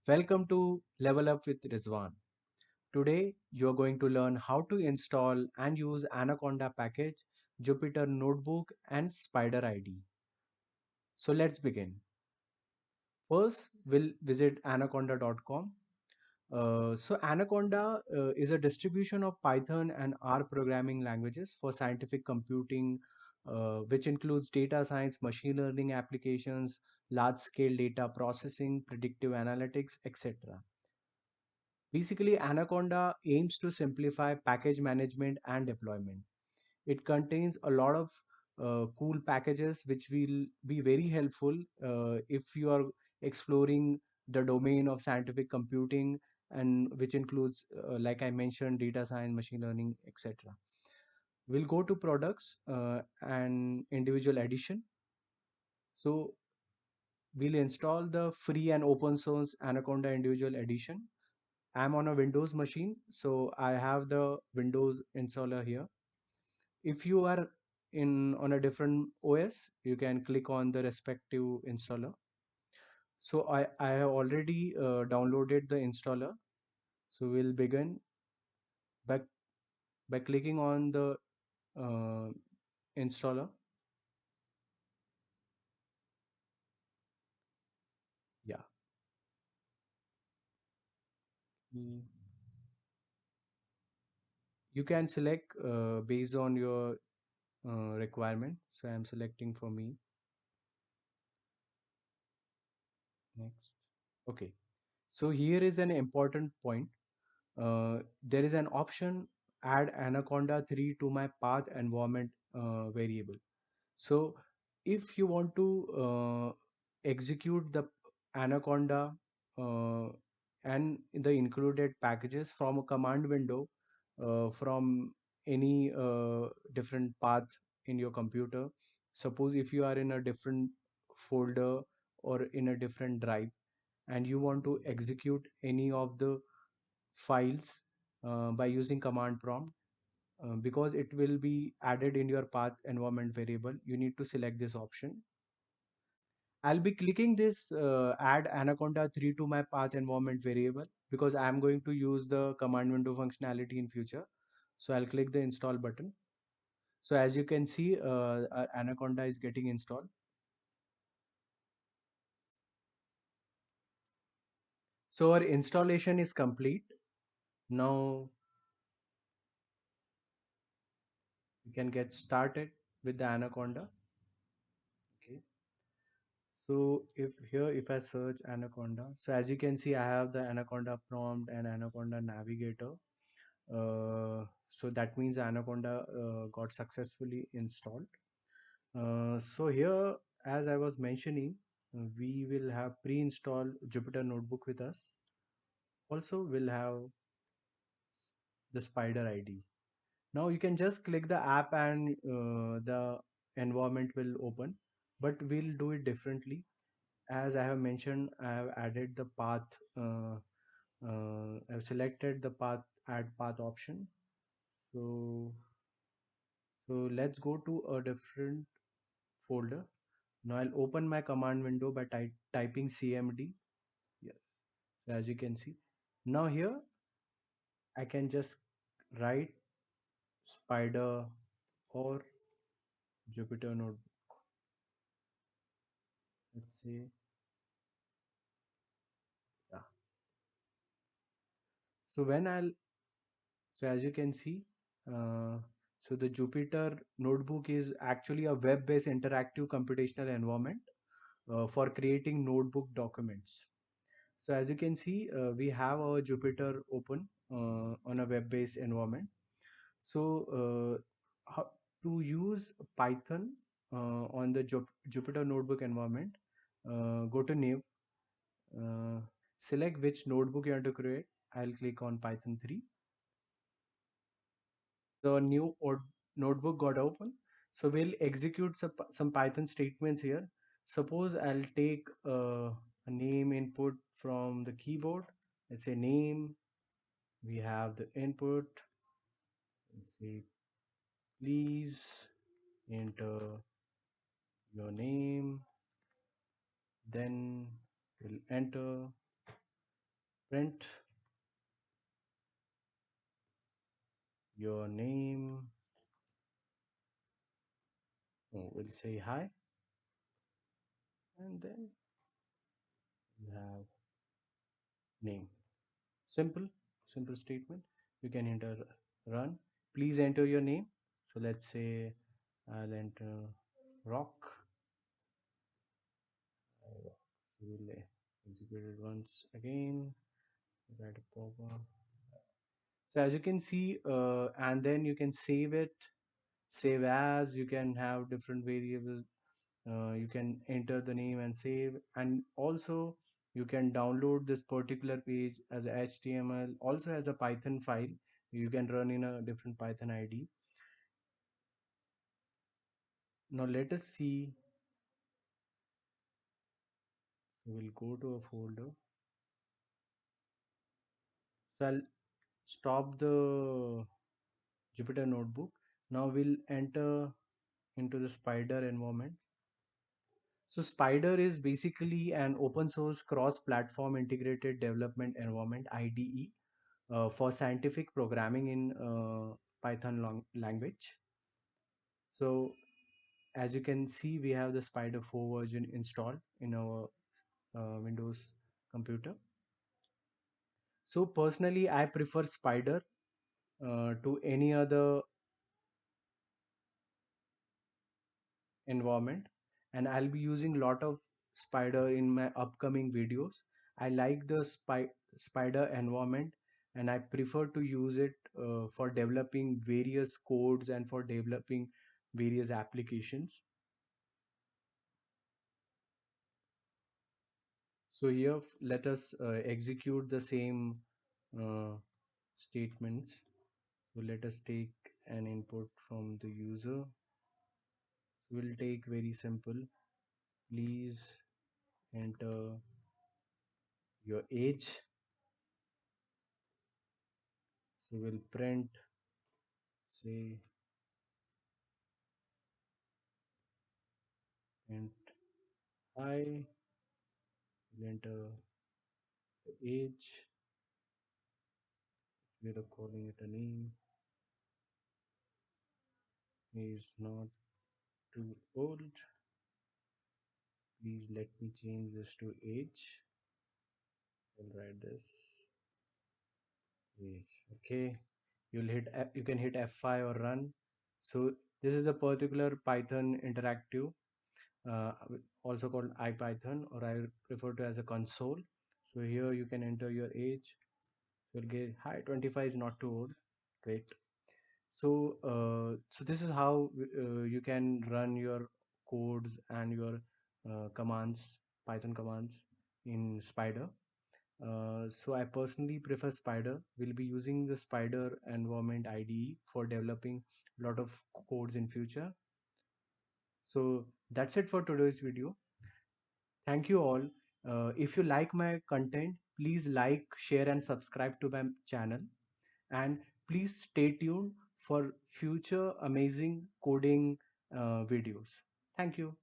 Welcome to Level Up with Rizwan. Today you are going to learn how to install and use Anaconda package, Jupyter Notebook and Spider ID. So let's begin. First, we'll visit anaconda.com. So Anaconda is a distribution of Python and R programming languages for scientific computing, which includes data science, machine learning applications, large-scale data processing, predictive analytics, etc. Basically, Anaconda aims to simplify package management and deployment. It contains a lot of cool packages which will be very helpful if you are exploring the domain of scientific computing, and which includes, like I mentioned, data science, machine learning, etc. We'll go to products and individual edition. So we'll install the free and open source Anaconda individual edition. I'm on a Windows machine, so I have the Windows installer here. If you are in on a different OS, you can click on the respective installer. So I have already downloaded the installer. So we'll begin by, by clicking on the uh, installer. Yeah. Mm. You can select based on your requirement. So I'm selecting for me. Next. Okay. So here is an important point. There is an option add Anaconda 3 to my path environment variable. So if you want to execute the Anaconda uh, and the included packages from a command window from any different path in your computer, suppose if you are in a different folder or in a different drive and you want to execute any of the files by using command prompt, because it will be added in your path environment variable, you need to select this option. I'll be clicking this add Anaconda 3 to my path environment variable because I'm going to use the command window functionality in future. So I'll click the install button. So as you can see, our Anaconda is getting installed. So our installation is complete. Now we can get started with the Anaconda. Okay. So if I search Anaconda, so as you can see, I have the Anaconda prompt and Anaconda navigator. So that means Anaconda got successfully installed. So here, as I was mentioning, we will have pre-installed Jupyter Notebook with us. Also, we'll have the Spider ID. Now you can just click the app and the environment will open, but we'll do it differently. As I have mentioned, I have added the path. I've selected the path, add path option. So, so let's go to a different folder. Now I'll open my command window by typing CMD. Yes, so as you can see. Now here I can just write Spider or Jupyter Notebook. Let's say, yeah. So when I'll So as you can see, uh, so the Jupyter Notebook is actually a web-based interactive computational environment for creating notebook documents. So as you can see, we have our Jupyter open on a web-based environment. So how to use Python on the Jupyter Notebook environment, go to New, select which notebook you want to create. I'll click on Python 3. The new notebook got open. So we'll execute some Python statements here. Suppose I'll take a name input from the keyboard. Let's say name. We have the input. Let's say please enter your name. Then we'll enter. Print your name. Oh, we'll say hi, and then you have name. Simple, simple statement. You can enter run. Please enter your name. So let's say I'll enter rock. We'll execute it once again. Write a pop-up. So as you can see, and then you can save it, save as. You can have different variables. You can enter the name and save, and also you can download this particular page as a HTML, also as a Python file. You can run in a different Python ID. Now let us see. We'll go to a folder. So I'll stop the Jupyter notebook. Now we'll enter into the Spider environment. So Spider is basically an open source cross-platform integrated development environment (IDE) for scientific programming in Python language. So as you can see, we have the Spider 4 version installed in our Windows computer. So personally, I prefer Spider to any other environment, and I'll be using a lot of Spider in my upcoming videos. I like the Spider environment, and I prefer to use it for developing various codes and for developing various applications. So here let us execute the same uh, statements. So let us take an input from the user. We'll take very simple. Please enter your age. So we'll print, say, print hi. We'll enter the age. We're calling it a name. He is not too old. Please let me change this to age. I'll write this age. Okay. You can hit F5 or run. So this is the particular Python interactive, also called IPython, or I refer to as a console. So here you can enter your age. You'll get hi, 25 is not too old. Great. So so this is how you can run your codes and your commands, Python commands in Spider. So I personally prefer Spider. We'll be using the Spider environment IDE for developing a lot of codes in future. So that's it for today's video. Thank you all. If you like my content, please like, share, and subscribe to my channel. And please stay tuned for future amazing coding videos. Thank you.